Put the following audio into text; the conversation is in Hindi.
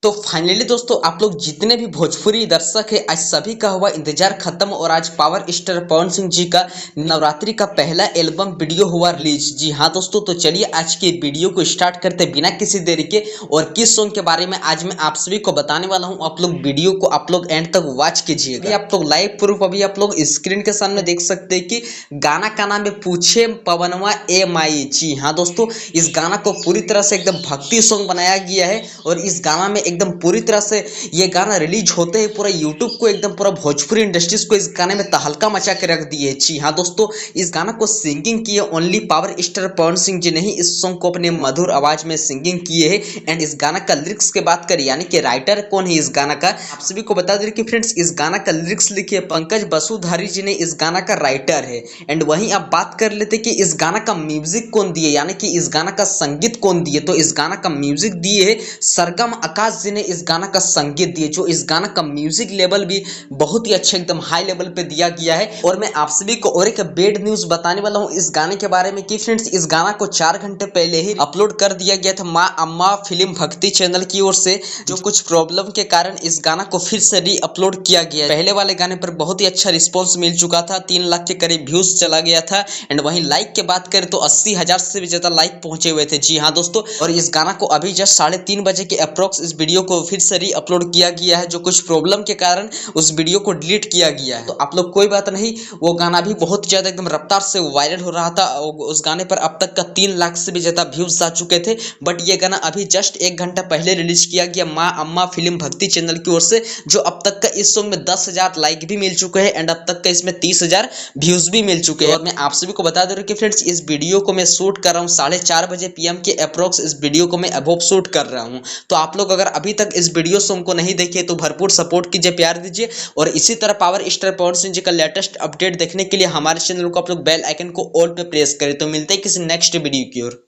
तो फाइनली दोस्तों आप लोग जितने भी भोजपुरी दर्शक है आज सभी का हुआ इंतजार खत्म और आज पावर स्टार पवन सिंह जी का नवरात्रि का पहला एल्बम वीडियो हुआ रिलीज। जी हाँ दोस्तों, तो चलिए आज के वीडियो को स्टार्ट करते बिना किसी देरी के। और किस सॉन्ग के बारे में आज मैं आप सभी को बताने वाला हूँ, आप लोग वीडियो को आप लोग एंड तक वॉच कीजिएगा। आप लोग लाइव प्रूफ अभी आप लोग स्क्रीन के सामने देख सकते हैं कि गाना का नाम है पूछे पवनवा ए माई। जी हाँ दोस्तों, इस गाना को पूरी तरह से एकदम भक्ति सॉन्ग बनाया गया है और इस गाना में एकदम पूरी तरह से ये गाना रिलीज होते ही पूरा यूट्यूब को एकदम पूरा भोजपुरी इंडस्ट्रीज को इस गाने में तहलका मचा के रख दिए। जी हाँ दोस्तों, इस गाना को सिंगिंग किए only power star Pawan Singh ji नहीं, इस सॉन्ग को अपने मधुर आवाज में सिंगिंग किए हैं। एंड इस गाना का लिरिक्स की बात करें यानी कि राइटर कौन है इस गाना का, आप सभी को बता दें कि फ्रेंड्स इस गाना का लिरिक्स लिखे पंकज बसुधारी जी ने, इस गाना का राइटर है। एंड वहीं आप बात कर लेते कि इस गाना का म्यूजिक कौन दिए यानी कि इस गाना का संगीत कौन दिए, तो इस गाना का म्यूजिक दिए है सरगम आकाश जी ने इस गाना का संगीत दिए, जो इस गाना का म्यूजिक लेवल भी बहुत ही अच्छा एकदम हाई लेवल पे दिया गया है। और मैं आप सभी को और एक बेड न्यूज बताने वाला हूं इस गाने के बारे में कि फ्रेंड्स इस गाना को 4 घंटे पहले ही अपलोड कर दिया गया था माँ अम्मा फिल्म भक्ति चैनल की ओर से, जो कुछ प्रॉब्लम के कारण इस गाना को फिर से री अपलोड किया गया। पहले वाले गाने पर बहुत ही अच्छा रिस्पॉन्स मिल चुका था, 3 लाख के करीब व्यूज चला गया था। एंड वहीं लाइक की बात करें तो 80,000 से भी ज्यादा लाइक पहुंचे हुए थे। जी हाँ दोस्तों, और इस गाना को अभी जस्ट 3:30 बजे के अप्रोक्स इस वीडियो को फिर से री अपलोड किया गया है, जो कुछ प्रॉब्लम के कारण उस वीडियो को डिलीट किया गया है। तो आप लोग कोई बात नहीं, वो गाना भी बहुत ज्यादा एकदम रफ्तार से वायरल हो रहा था। उस गाने पर अब तक का 3 लाख से भी ज्यादा व्यूज आ चुके थे। बट ये गाना अभी जस्ट 1 घंटा पहले रिलीज किया गया माँ अम्मा फिल्म भक्ति चैनल की ओर से, जो अब तक का इस सॉन्ग में 10,000 लाइक भी मिल चुके हैं एंड अब तक का इसमें 30,000 व्यूज भी मिल चुके हैं। और मैं आप सभी को बता दे रहा हूँ कि फ्रेंड्स इस वीडियो को मैं शूट कर रहा हूँ 4:30 बजे PM के अप्रोक्स, इस वीडियो को मैं अबोव शूट कर रहा हूँ। तो आप लोग अगर अभी तक इस वीडियो सॉन्ग को नहीं देखे तो भरपूर सपोर्ट कीजिए, प्यार दीजिए। और इसी तरह पावर स्टार पवन सिंह जी का लेटेस्ट अपडेट देखने के लिए हमारे चैनल को आप लोग बेल आइकन को ऑल पे प्रेस करें। तो मिलते हैं किसी नेक्स्ट वीडियो की ओर।